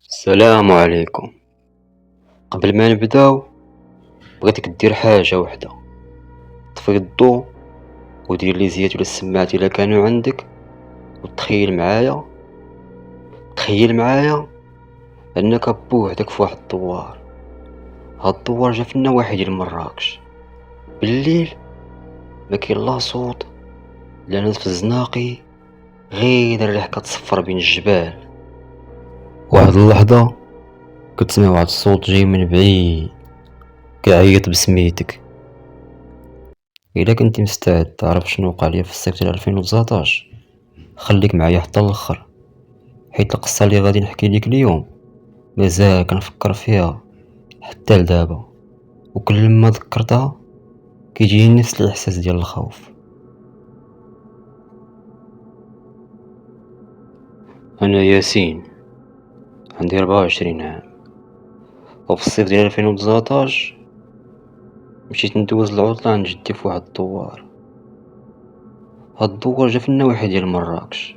السلام عليكم. قبل ما نبداو بغيتك دير حاجة وحدة، طفي الضو ودير لي زيت ولا السماعات الا كانوا عندك، وتخيل معايا انك بوحدك في واحد الدوار. هاد الدوار جا في النواحي ديال مراكش بالليل، ما كاين لا صوت لا ناس في الزناقي، غير الريح كتصفر بين الجبال. واحد اللحظة كتسمع واحد الصوت جاي من بعيد كيعيط بسميتك. الا كنتي مستعد تعرف شنو وقع ليا في الصيف ديال 2019 خليك معايا حتى الاخر، حيت القصه اللي غادي نحكي لك اليوم مازال كنفكر فيها حتى لدابا، وكل ما ذكرتها كيجيني نفس الاحساس ديال الخوف. انا ياسين، عندي 24 عام، وفي الصيف ديال 2019 مشيت ندوز العطله عند جدي في واحد الدوار. هاد الدوار جا في النواحي ديال مراكش،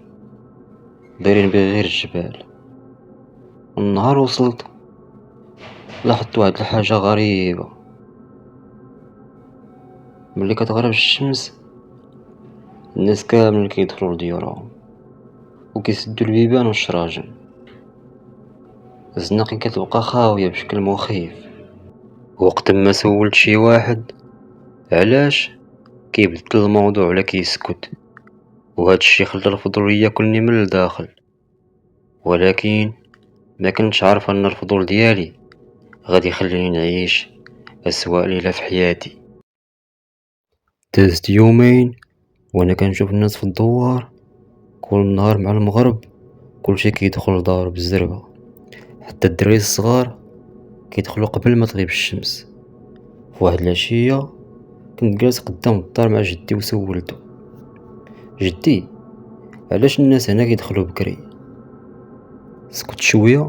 دايرين به غير الجبال. النهار وصلت لاحظت واحد الحاجه غريبه، ملي كتغرب الشمس الناس كامل كيدخلوا لديورهم وكيسدوا البيبان والشراجم. الزناقي كتبقى خاوية بشكل مخيف. وقت ما سولت شي واحد علاش كيبدل الموضوع ولا كيسكت، وهذا الشي خلى الفضول ياكلني من الداخل. ولكن ما كنتش عارف ان الفضول ديالي غادي يخليني نعيش اسوأ ليلة في حياتي. دازت يومين وانا كنشوف الناس في الدوار، كل نهار مع المغرب كلشي كيدخل لدارو بالزربة، حتى الدراري الصغار كيدخلوا قبل ما تغيب الشمس. فواحد العشية كنت جالس قدام الدار مع جدي وسولتو: جدي، علاش الناس هنا كيدخلوا بكري؟ سكت شوية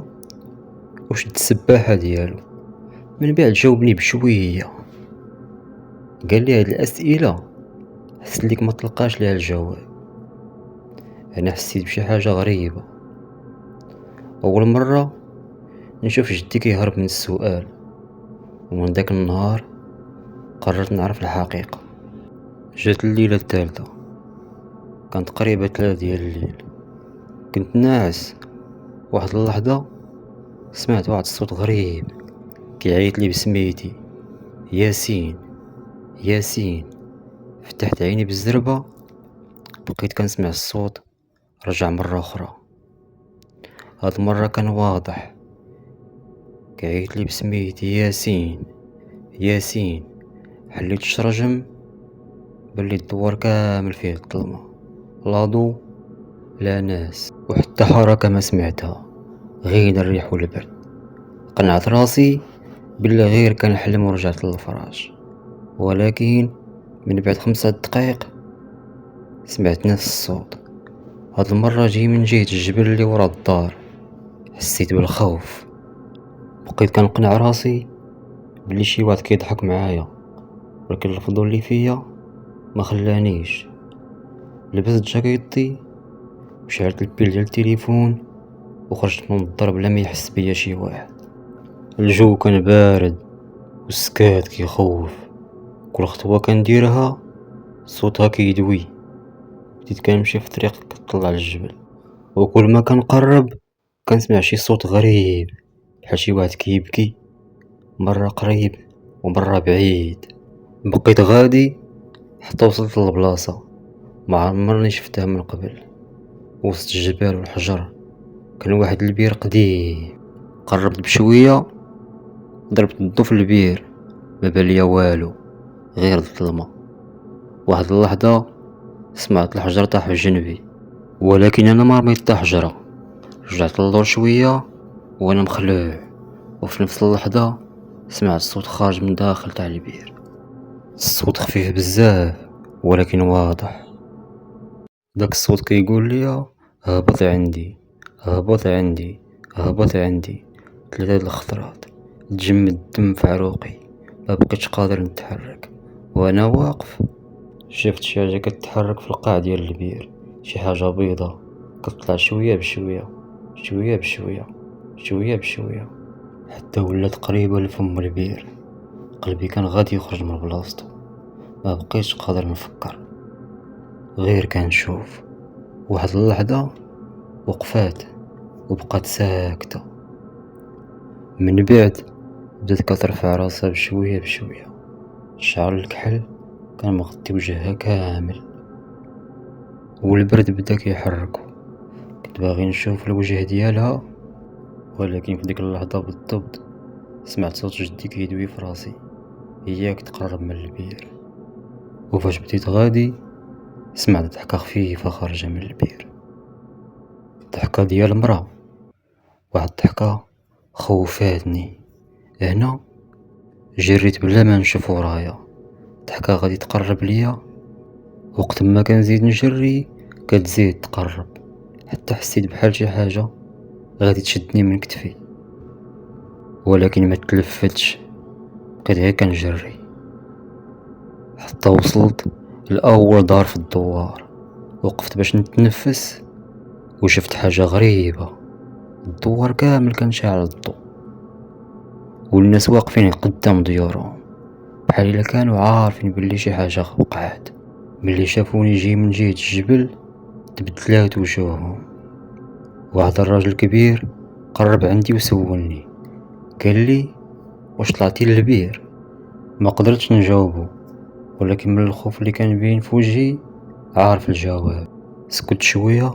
وشد السباحة ديالو، من بعد جاوبني بشوية. قال لي: هاد الأسئلة حس ليك ما تلقاش ليها الجواب. انا حسيت بشي حاجة غريبة، اول مرة نشوف جدي كيهرب من السؤال. ومن داك النهار قررت نعرف الحقيقة. جات الليلة الثالثة، كانت قريبة 3 ديال الليل، كنت ناعس. واحد اللحظة سمعت واحد الصوت غريب كيعيط لي بسميتي: ياسين، ياسين. فتحت عيني بالزربة، بقيت كنسمع الصوت رجع مرة أخرى. هاد المرة كان واضح، كيعيط لي بسميتي: ياسين، ياسين. حليت الشرجم، بلي الدوار كامل فيه الظلمة، لا ضو لا ناس وحتى حركة ما سمعتها، غير الريح والبرد. قنعت راسي بلا غير كان حلم ورجعت للفراش. ولكن من بعد 5 دقايق سمعت نفس الصوت، هاد المرة جاي من جهة الجبل اللي ورا الدار. حسيت بالخوف، بقيت كنقنع راسي بلي شي واحد كيضحك معايا، ولكن الفضول اللي فيا ما خلانيش. لبست جاكيطي وشعلت البيل ديال التليفون وخرجت من الدار بلا ما يحس بيا شي واحد. الجو كان بارد والسكات كيخوف، كل خطوة كنديرها صوتها كيدوي. بديت كنمشي في طريق كتطلع للجبل، وكل ما كنقرب كنسمع شي صوت غريب بحال شي واحد كيبكي، مرة قريب ومرة بعيد. بقيت غادي حتى وصلت للبلاصة ما عمرني شفتها من قبل. وسط الجبال والحجر كان واحد البير قديم. قربت بشوية، ضربت الضو في البير، ما بان ليا والو غير الظلمة. واحد اللحظة سمعت الحجر طاح في جنبي، ولكن انا ما رميت حتى حجرة. رجعت للور شوية وانا مخلوع، وفي نفس اللحظة سمعت صوت خارج من داخل تاع البير. الصوت خفيف بزاف ولكن واضح. داك الصوت كيقول لي: هبط عندي، هبط عندي، هبط عندي. 3 د الخطرات. تجمد الدم في عروقي، ما بقيتش قادر نتحرك. وانا واقف شفت شي حاجة كتتحرك في القاع ديال البير، شي حاجة بيضة كتطلع شوية بشوية، شوية بشوية. شوية بشوية حتى ولات قريبة لفم البير. قلبي كان غادي يخرج من بلاصتو، ما بقيتش قادر نفكر، غير كنشوف. واحد اللحظة وقفات وبقات ساكتة، من بعد بدات كترفع راسها بشوية بشوية. الشعر الكحل كان مغطي وجهها كامل، والبرد بدا كيحركو. كنت باغي نشوف الوجه ديالها، ولكن في ديك اللحظة بالضبط سمعت صوت جدي كيدوي في راسي إياك تقرب من البير. وفاش بديت غادي سمعت ضحكة خفيفة خارجة من البير، ضحكة ديال مرا، واحد الضحكة خوفاتني. هنا جريت بلا ما نشوف ورايا، ضحكة غادي تقرب ليا. وقت ما كنزيد نجري كتزيد تقرب، حتى حسيت بحال شي حاجة غادي تشدني من كتفي، ولكن ما تلفتش، بقيت غير كنجري حتى وصلت لأول دار في الدوار. وقفت باش نتنفس وشفت حاجة غريبة، الدوار كامل كان شاعل الضو، والناس واقفين قدام ديورهم بحال الا كانوا عارفين بلي شي حاجة وقعت. ملي شافوني جاي من جهة الجبل تبدلات وجوههم. واحد الراجل كبير قرب عندي وسولني، قال لي واش طلعتي للبير؟ ما قدرتش نجاوبو، ولكن من الخوف اللي كان باين في وجهي عارف الجواب. سكت شوية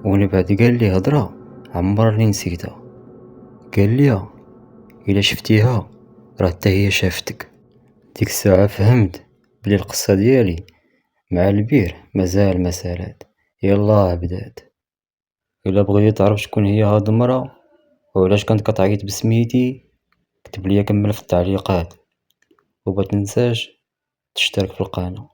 ومن بعد قال لي هضرة عمرني نسيتها، قال لي الا شفتيها راه حتى هي شافتك. ديك الساعة فهمت بلي القصة ديالي مع البير مازال ما سالات، يلاه بدات. الا بغيتي تعرف شكون هي هاد المرا وعلاش كانت كتعيط بسميتي، كتب ليا كمل في التعليقات، وما تنساش تشترك في القناة.